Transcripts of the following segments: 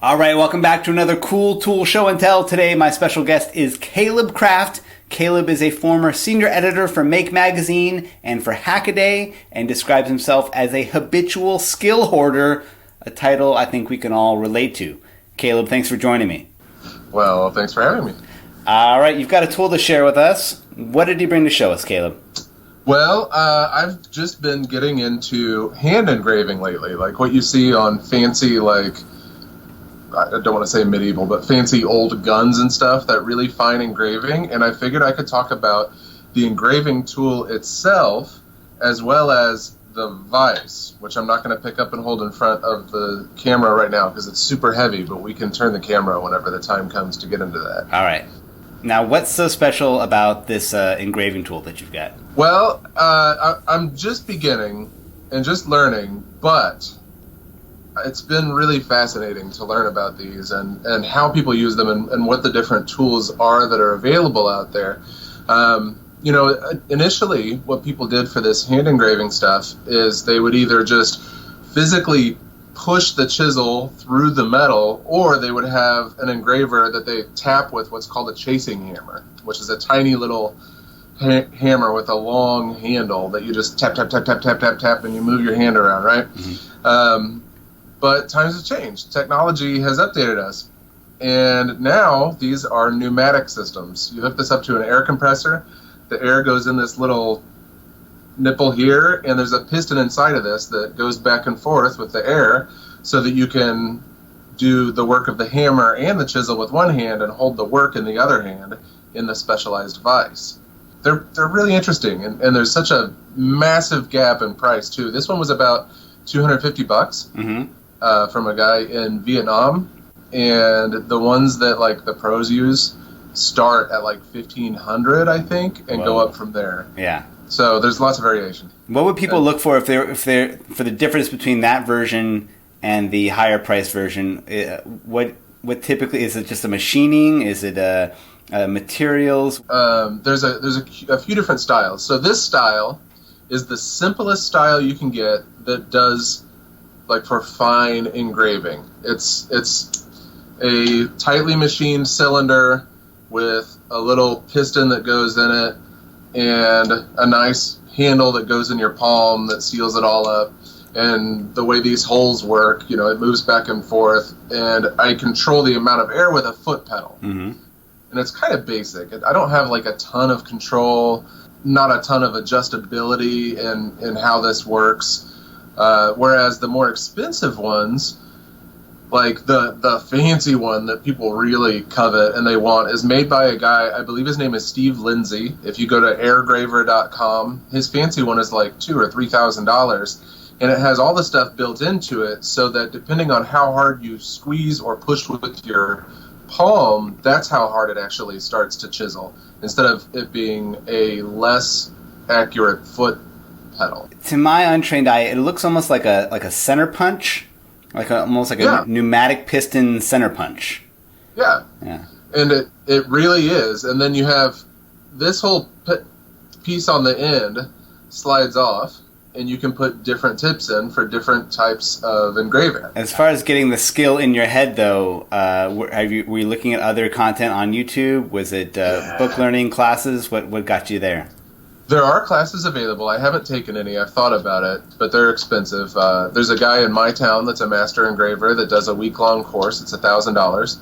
All right, welcome back to another cool tool show and tell. Today, my special guest is Caleb Kraft. Caleb is a former senior editor for Make Magazine and for Hackaday and describes himself as a habitual skill hoarder, a title I think we can all relate to. Caleb, thanks for joining me. Well, thanks for having me. All right, you've got a tool to share with us. What did you bring to show us, Caleb? Well, I've just been getting into hand engraving lately, like what you see on fancy, like, I don't want to say medieval, but fancy old guns and stuff, that really fine engraving. And I figured I could talk about the engraving tool itself as well as the vise, which I'm not going to pick up and hold in front of the camera right now because it's super heavy, but we can turn the camera whenever the time comes to get into that. All right. Now, what's so special about this engraving tool that you've got? Well, I'm just beginning and just learning, but it's been really fascinating to learn about these and how people use them and what the different tools are that are available out there. Initially, what people did for this hand engraving stuff is they would either just physically push the chisel through the metal, or they would have an engraver that they tap with what's called a chasing hammer, which is a tiny little hammer with a long handle that you just tap, tap, tap, tap, tap, tap, tap, and you move your hand around, right? Mm-hmm. But times have changed. Technology has updated us. And now these are pneumatic systems. You hook this up to an air compressor. The air goes in this little nipple here, and there's a piston inside of this that goes back and forth with the air so that you can do the work of the hammer and the chisel with one hand and hold the work in the other hand in the specialized vise. They're really interesting, and there's such a massive gap in price, too. This one was about $250 from a guy in Vietnam, and the ones that like the pros use start at like $1,500, I think, and go up from there. Yeah. So there's lots of variation. What would people look for if they're for the difference between that version and the higher price version? What typically is it? Just a machining? Is it materials? There's a few different styles. So this style is the simplest style you can get that does like for fine engraving. It's a tightly machined cylinder with a little piston that goes in it and a nice handle that goes in your palm that seals it all up. And the way these holes work, it moves back and forth, and I control the amount of air with a foot pedal. Mm-hmm. And it's kind of basic. I don't have like a ton of control, not a ton of adjustability in how this works. Whereas the more expensive ones, like the fancy one that people really covet and they want, is made by a guy, I believe his name is Steve Lindsay. If you go to engravers.com, his fancy one is like $2,000 or $3,000, and it has all the stuff built into it so that depending on how hard you squeeze or push with your palm, that's how hard it actually starts to chisel, instead of it being a less accurate foot pedal. To my untrained eye, it looks almost like a center punch, almost like a pneumatic piston center punch. Yeah. And it really is. And then you have this whole piece on the end slides off, and you can put different tips in for different types of engraving. As far as getting the skill in your head, though, were you looking at other content on YouTube? Was it book learning classes? What got you there? There are classes available. I haven't taken any. I've thought about it, but they're expensive. There's a guy in my town that's a master engraver that does a week-long course. It's $1,000.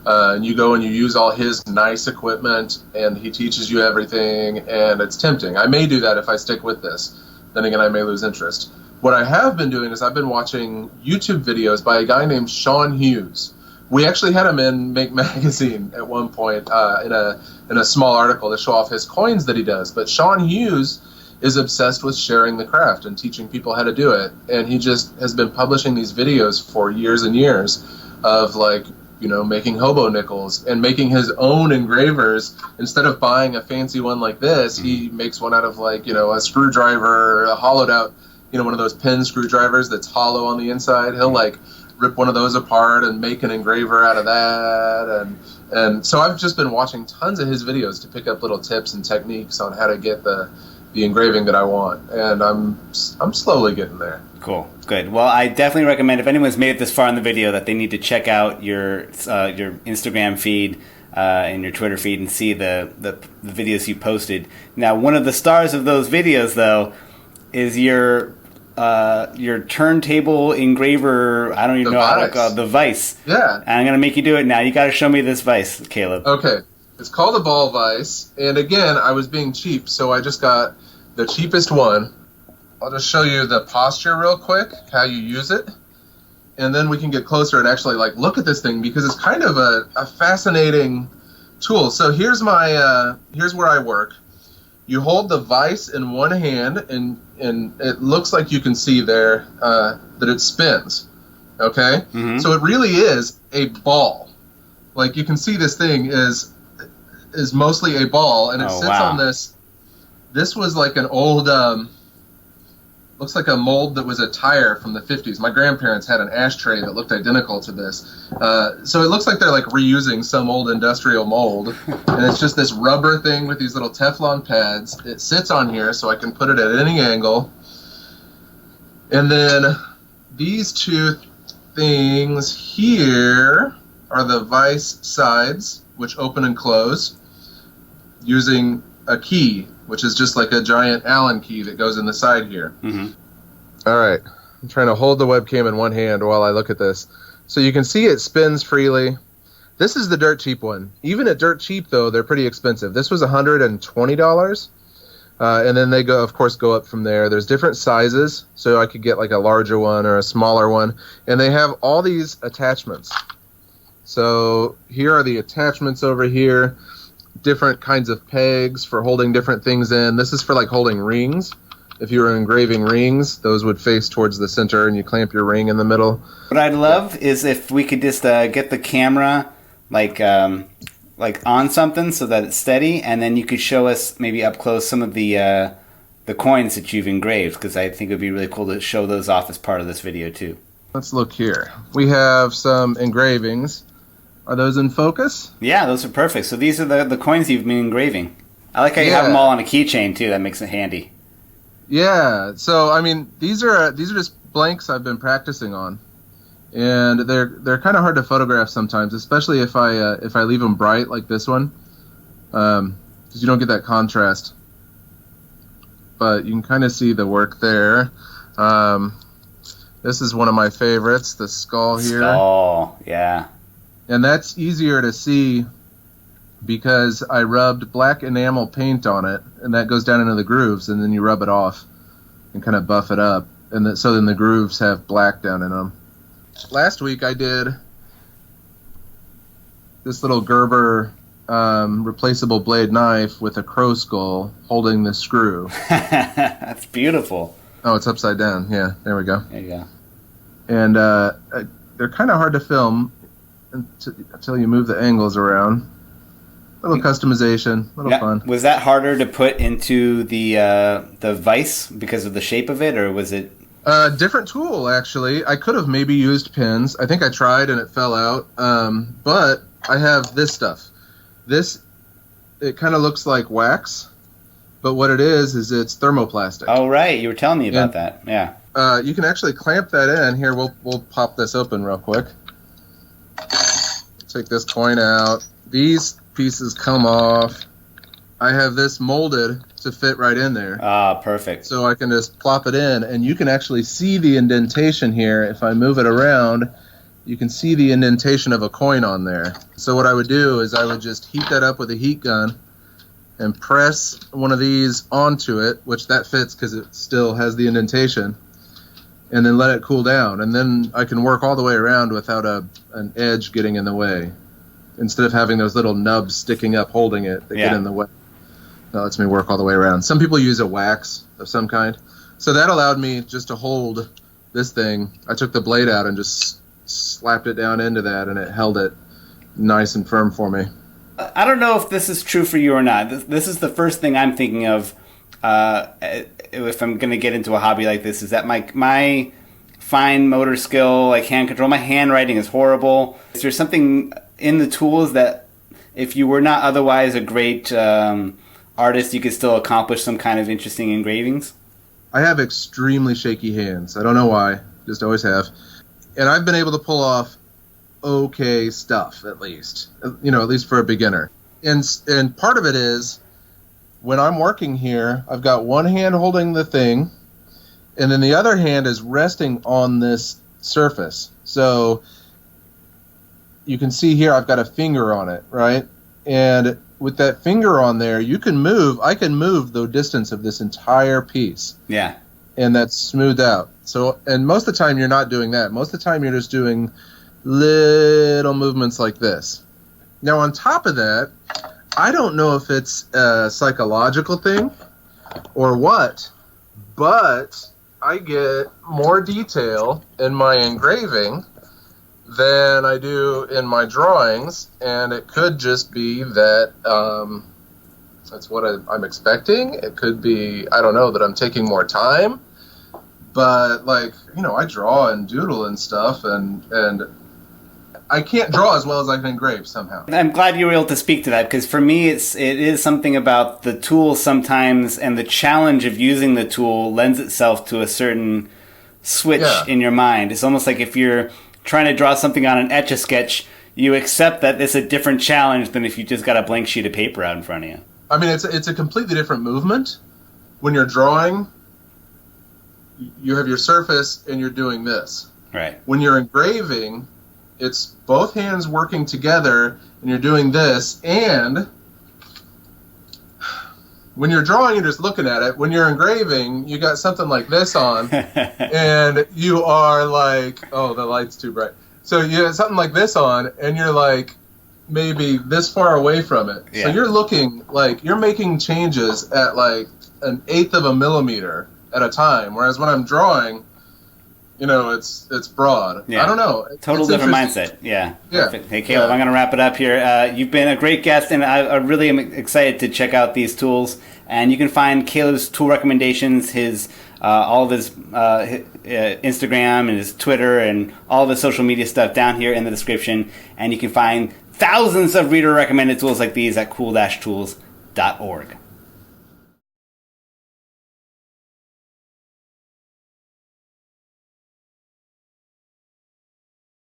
And you go and you use all his nice equipment, and he teaches you everything, and it's tempting. I may do that if I stick with this. Then again, I may lose interest. What I have been doing is I've been watching YouTube videos by a guy named Sean Hughes. We actually had him in Make Magazine at one point in a small article to show off his coins that he does. But Sean Hughes is obsessed with sharing the craft and teaching people how to do it. And he just has been publishing these videos for years and years of making hobo nickels and making his own engravers. Instead of buying a fancy one like this, he makes one out of a screwdriver, a hollowed out, one of those pen screwdrivers that's hollow on the inside. He'll rip one of those apart and make an engraver out of that. And so I've just been watching tons of his videos to pick up little tips and techniques on how to get the the engraving that I want, and I'm slowly getting there. Cool, good. Well, I definitely recommend if anyone's made it this far in the video that they need to check out your Instagram feed and your Twitter feed and see the videos you posted. Now, one of the stars of those videos, though, is your turntable engraver. I don't even know how to call it, the Vise. Yeah. And I'm gonna make you do it now. You got to show me this Vise, Caleb. Okay. It's called a ball vise, and again, I was being cheap, so I just got the cheapest one. I'll just show you the posture real quick, how you use it, and then we can get closer and actually like look at this thing, because it's kind of a fascinating tool. So here's here's where I work. You hold the vise in one hand, and it looks like you can see there that it spins. Okay, So it really is a ball. Like you can see, this thing is mostly a ball, and it sits on this. This was like an old, looks like a mold that was a tire from the 50s. My grandparents had an ashtray that looked identical to this. So it looks like they're like reusing some old industrial mold, and it's just this rubber thing with these little Teflon pads. It sits on here, so I can put it at any angle. And then these two things here are the vise sides, which open and close using a key, which is just like a giant Allen key that goes in the side here. All right. I'm trying to hold the webcam in one hand while I look at this. So you can see it spins freely. This is the dirt cheap one. Even at dirt cheap, though, they're pretty expensive. This was $120. And then they go up from there. There's different sizes, so I could get like a larger one or a smaller one. And they have all these attachments. So here are the attachments over here. Different kinds of pegs for holding different things in. This is for like holding rings. If you were engraving rings, those would face towards the center, and you clamp your ring in the middle. What I'd love is if we could just get the camera like on something so that it's steady, and then you could show us maybe up close some of the coins that you've engraved, because I think it would be really cool to show those off as part of this video too. Let's look here. We have some engravings. Are those in focus? Yeah, those are perfect. So these are the coins you've been engraving. I like how you have them all on a keychain too. That makes it handy. Yeah. So I mean, these are just blanks I've been practicing on, and they're kind of hard to photograph sometimes, especially if I leave them bright like this one, because you don't get that contrast. But you can kind of see the work there. This is one of my favorites, the skull here. Skull, yeah. And that's easier to see because I rubbed black enamel paint on it, and that goes down into the grooves, and then you rub it off and kind of buff it up, and so then the grooves have black down in them. Last week I did this little Gerber replaceable blade knife with a crow skull holding the screw. That's beautiful. Oh, it's upside down. Yeah, there we go. There you go. And they're kind of hard to film until you move the angles around. A little customization, a little fun. Was that harder to put into the vise because of the shape of it, or was it? Different tool, actually. I could have maybe used pins. I think I tried and it fell out. But I have this stuff. It kind of looks like wax, but what it is it's thermoplastic. Oh, right. You were telling me about that. Yeah. You can actually clamp that in. Here, we'll pop this open real quick. Take this coin out. These pieces come off. I have this molded to fit right in there. Ah, perfect. So I can just plop it in, and you can actually see the indentation here. If I move it around, you can see the indentation of a coin on there. So what I would do is I would just heat that up with a heat gun and press one of these onto it, which that fits because it still has the indentation, and then let it cool down. And then I can work all the way around without an edge getting in the way, instead of having those little nubs sticking up holding it that get in the way. That lets me work all the way around. Some people use a wax of some kind. So that allowed me just to hold this thing. I took the blade out and just slapped it down into that, and it held it nice and firm for me. I don't know if this is true for you or not. This is the first thing I'm thinking of if I'm going to get into a hobby like this, is that my fine motor skill, like hand control, my handwriting is horrible. Is there something in the tools that if you were not otherwise a great artist, you could still accomplish some kind of interesting engravings? I have extremely shaky hands. I don't know why. Just always have. And I've been able to pull off okay stuff, at least. At least for a beginner. And part of it is, when I'm working here, I've got one hand holding the thing, and then the other hand is resting on this surface. So you can see here I've got a finger on it, right? And with that finger on there, I can move the distance of this entire piece. Yeah. And that's smoothed out. So, and most of the time you're not doing that. Most of the time you're just doing little movements like this. Now on top of that, I don't know if it's a psychological thing or what, but I get more detail in my engraving than I do in my drawings, and it could just be that that's what I'm expecting. It could be, I don't know, that I'm taking more time, but I draw and doodle and stuff, and I can't draw as well as I can engrave somehow. I'm glad you were able to speak to that, because for me it is something about the tool sometimes, and the challenge of using the tool lends itself to a certain switch in your mind. It's almost like if you're trying to draw something on an Etch-a-Sketch, you accept that it's a different challenge than if you just got a blank sheet of paper out in front of you. I mean, it's a completely different movement. When you're drawing, you have your surface and you're doing this. Right. When you're engraving, it's both hands working together and you're doing this, and when you're drawing, you're just looking at it. When you're engraving, you got something like this on, and you are like, oh, the light's too bright. So you have something like this on, and you're like maybe this far away from it. Yeah. So you're looking like you're making changes at like 1/8 of a millimeter at a time, whereas when I'm drawing, it's broad. Yeah. I don't know. Total different mindset. Yeah. Perfect. Hey, Caleb, I'm going to wrap it up here. You've been a great guest, and I really am excited to check out these tools. And you can find Caleb's tool recommendations, his all of his Instagram and his Twitter and all of his social media stuff down here in the description. And you can find thousands of reader-recommended tools like these at cool-tools.org.